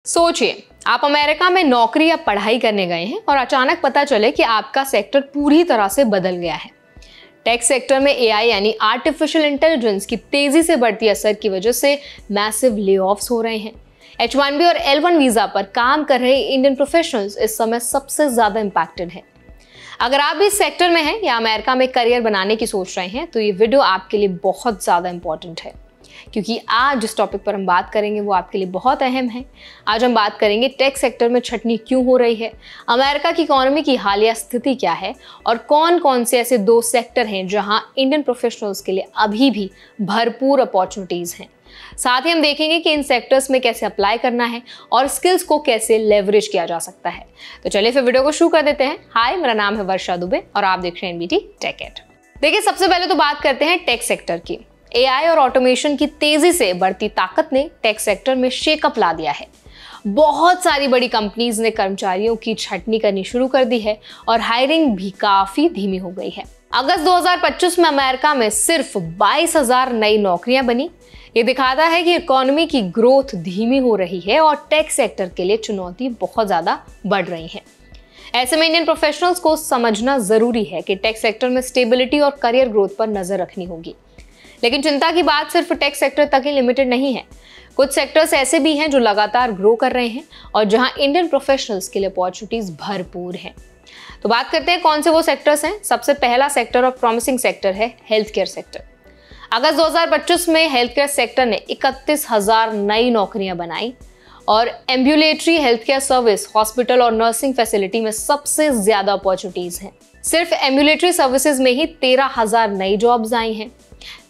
सोचिए, आप अमेरिका में नौकरी या पढ़ाई करने गए हैं और अचानक पता चले कि आपका सेक्टर पूरी तरह से बदल गया है। टेक सेक्टर में एआई यानी आर्टिफिशियल इंटेलिजेंस की तेजी से बढ़ती असर की वजह से मैसिव लेऑफ्स हो रहे हैं। H1B और L1 वीजा पर काम कर रहे इंडियन प्रोफेशनल्स इस समय सबसे ज्यादा इंपैक्टेड हैं। अगर आप भी इस सेक्टर में हैं या अमेरिका में करियर बनाने की सोच रहे हैं तो ये वीडियो आपके लिए बहुत ज्यादा इंपॉर्टेंट है, क्योंकि आज जिस टॉपिक पर हम बात करेंगे वो आपके लिए बहुत अहम है। आज हम बात करेंगे टेक सेक्टर में छटनी क्यों हो रही है, अमेरिका की इकोनॉमी की हालिया स्थिति क्या है और कौन कौन से ऐसे दो सेक्टर हैं जहां इंडियन प्रोफेशनल्स के लिए अभी भी भरपूर अपॉर्चुनिटीज हैं। साथ ही हम देखेंगे कि इन सेक्टर्स में कैसे अप्लाई करना है और स्किल्स को कैसे लेवरेज किया जा सकता है। तो चलिए फिर वीडियो को शुरू कर देते हैं। हाय, मेरा नाम है वर्षा दुबे और आप देख रहे हैं NBT टेक एड। देखिए, सबसे पहले तो बात करते हैं टेक सेक्टर की। एआई और ऑटोमेशन की तेजी से बढ़ती ताकत ने टेक सेक्टर में शेकअप ला दिया है। बहुत सारी बड़ी कंपनीज ने कर्मचारियों की छंटनी करनी शुरू कर दी है और हायरिंग भी काफी धीमी हो गई है। अगस्त 2025 में अमेरिका में सिर्फ 22,000 नई नौकरियां बनी। ये दिखाता है कि इकोनॉमी की ग्रोथ धीमी हो रही है और टेक सेक्टर के लिए चुनौती बहुत ज्यादा बढ़ रही है। ऐसे में इंडियन प्रोफेशनल्स को समझना जरूरी है कि टेक सेक्टर में स्टेबिलिटी और करियर ग्रोथ पर नजर रखनी होगी। लेकिन चिंता की बात सिर्फ टेक सेक्टर तक ही लिमिटेड नहीं है। कुछ सेक्टर्स ऐसे भी हैं जो लगातार ग्रो कर रहे हैं और जहां इंडियन प्रोफेशनल्स के लिए अपॉर्चुनिटीज भरपूर हैं। तो बात करते हैं कौन से वो सेक्टर्स हैं। सबसे पहला सेक्टर और प्रॉमिसिंग सेक्टर है हेल्थ केयर सेक्टर। अगस्त 2025 में हेल्थ केयर सेक्टर ने 31,000 नई नौकरियां बनाई और ambulatory health care service, hospital और नर्सिंग फैसिलिटी में सबसे ज्यादा अपॉर्चुनिटीज हैं। सिर्फ एम्बुलेटरी सर्विसेज में ही 13,000 नई जॉब्स आई हैं।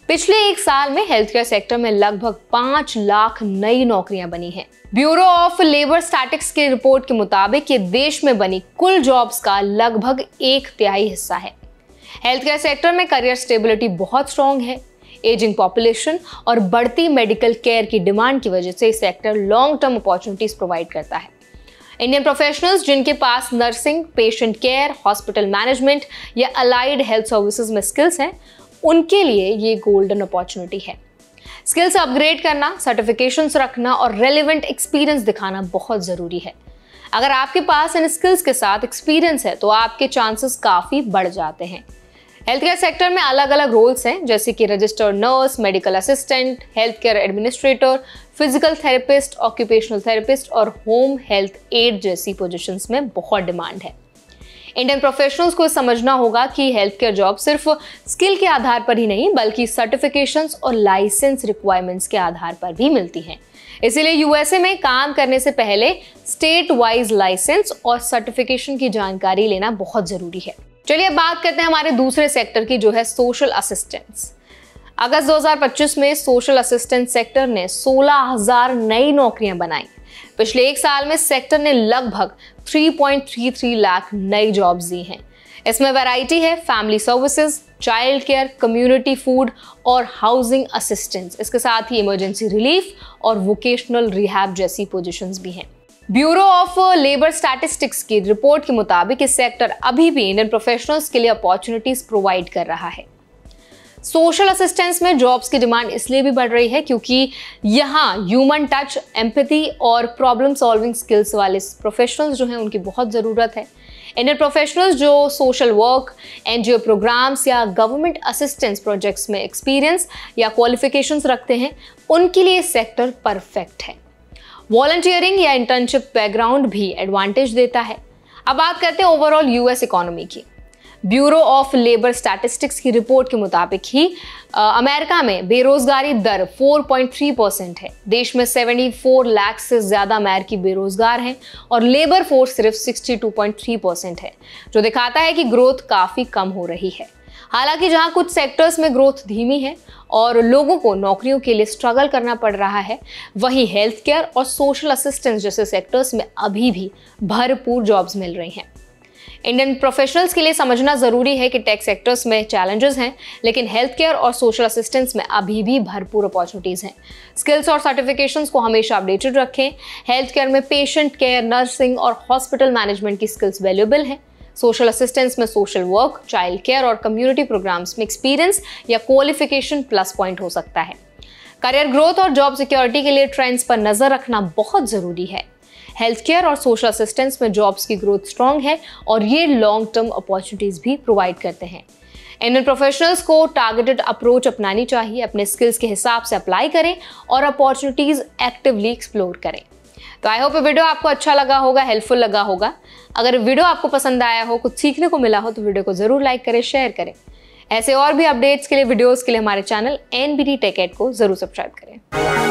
पिछले एक साल में हेल्थ केयर सेक्टर में लगभग 5 लाख नई नौकरियां बनी हैं। ब्यूरो ऑफ लेबर स्टैटिस्टिक्स की रिपोर्ट के मुताबिक ये देश में बनी कुल जॉब्स का लगभग 1/3 हिस्सा है। हेल्थ केयर सेक्टर में करियर स्टेबिलिटी बहुत स्ट्रॉन्ग है। एजिंग पॉपुलेशन और बढ़ती मेडिकल केयर की डिमांड की वजह से sector long term opportunities provide करता है। इंडियन प्रोफेशनल्स जिनके पास nursing, patient care, hospital management या अलाइड हेल्थ सर्विसेज में स्किल्स हैं, उनके लिए ये गोल्डन अपॉर्चुनिटी है। स्किल्स अपग्रेड करना, सर्टिफिकेशंस रखना और रेलेवेंट एक्सपीरियंस दिखाना बहुत जरूरी है। अगर आपके पास इन स्किल्स के साथ एक्सपीरियंस है तो आपके चांसेस काफी बढ़ जाते हैं। हेल्थ केयर सेक्टर में अलग अलग रोल्स हैं, जैसे कि registered nurse, medical assistant, health care administrator, physical therapist, occupational therapist और होम हेल्थ एड जैसी पोजीशंस में बहुत डिमांड है। इंडियन प्रोफेशनल्स को समझना होगा कि हेल्थ केयर जॉब सिर्फ स्किल के आधार पर ही नहीं बल्कि सर्टिफिकेशंस और लाइसेंस रिक्वायरमेंट्स के आधार पर भी मिलती हैं। इसीलिए यूएसए में काम करने से पहले स्टेट वाइज लाइसेंस और सर्टिफिकेशन की जानकारी लेना बहुत जरूरी है। चलिए अब बात करते हैं हमारे दूसरे सेक्टर की, जो है सोशल असिस्टेंस। अगस्त 2025 में सोशल असिस्टेंस सेक्टर ने 16,000 नई नौकरियां बनाई। पिछले एक साल में सेक्टर ने लगभग 3.33 लाख नई जॉब्स दी हैं। इसमें वैरायटी है family services, child care, community food और हाउसिंग असिस्टेंस। इसके साथ ही इमरजेंसी रिलीफ और वोकेशनल रिहैब जैसी पोजीशंस भी हैं। ब्यूरो ऑफ लेबर स्टैटिस्टिक्स की रिपोर्ट के मुताबिक इस सेक्टर अभी भी इंडियन प्रोफेशनल्स के लिए अपॉर्चुनिटीज प्रोवाइड कर रहा है। सोशल असिस्टेंस में जॉब्स की डिमांड इसलिए भी बढ़ रही है क्योंकि यहाँ ह्यूमन टच, एम्पैथी और प्रॉब्लम सॉल्विंग स्किल्स वाले प्रोफेशनल्स जो हैं उनकी बहुत ज़रूरत है। इंडियन प्रोफेशनल्स जो सोशल वर्क, एनजीओ प्रोग्राम्स या गवर्नमेंट असिस्टेंस प्रोजेक्ट्स में एक्सपीरियंस या क्वालिफिकेशंस रखते हैं, उनके लिए सेक्टर परफेक्ट है। वॉलंटियरिंग या इंटर्नशिप बैकग्राउंड भी एडवांटेज देता है। अब बात करते हैं ओवरऑल यूएस इकोनॉमी की। ब्यूरो ऑफ लेबर स्टैटिस्टिक्स की रिपोर्ट के मुताबिक ही अमेरिका में बेरोजगारी दर 4.3% है। देश में 74 लाख से ज्यादा अमेरिकी बेरोजगार हैं और लेबर फोर्स सिर्फ 62.3% है, जो दिखाता है कि ग्रोथ काफी कम हो रही है। हालांकि जहां कुछ सेक्टर्स में ग्रोथ धीमी है और लोगों को नौकरियों के लिए स्ट्रगल करना पड़ रहा है, वहीं हेल्थ केयर और सोशल असिस्टेंस जैसे सेक्टर्स में अभी भी भरपूर जॉब्स मिल रही हैं। इंडियन प्रोफेशनल्स के लिए समझना जरूरी है कि टेक सेक्टर्स में चैलेंजेस हैं, लेकिन हेल्थ केयर और सोशल असिस्टेंस में अभी भी भरपूर अपॉर्चुनिटीज हैं। स्किल्स और सर्टिफिकेशंस को हमेशा अपडेटेड रखें। हेल्थ केयर में पेशेंट केयर, नर्सिंग और हॉस्पिटल मैनेजमेंट की स्किल्स वैल्यूएबल हैं। सोशल असिस्टेंस में सोशल वर्क, चाइल्ड केयर और कम्युनिटी प्रोग्राम्स में एक्सपीरियंस या क्वालिफिकेशन प्लस पॉइंट हो सकता है। करियर ग्रोथ और जॉब सिक्योरिटी के लिए ट्रेंड्स पर नजर रखना बहुत जरूरी है। हेल्थ केयर और सोशल असिस्टेंस में जॉब्स की ग्रोथ स्ट्रॉन्ग है और ये लॉन्ग टर्म अपॉर्चुनिटीज भी प्रोवाइड करते हैं। इंडियन प्रोफेशनल्स को टारगेटेड अप्रोच अपनानी चाहिए, अपने स्किल्स के हिसाब से अप्लाई करें और अपॉर्चुनिटीज एक्टिवली एक्सप्लोर करें। तो आई होप ये वीडियो आपको अच्छा लगा होगा, हेल्पफुल लगा होगा। अगर वीडियो आपको पसंद आया हो, कुछ सीखने को मिला हो तो वीडियो को जरूर लाइक करें, शेयर करें। ऐसे और भी अपडेट्स के लिए, वीडियोस के लिए हमारे चैनल NBT Tech Ed को जरूर सब्सक्राइब करें।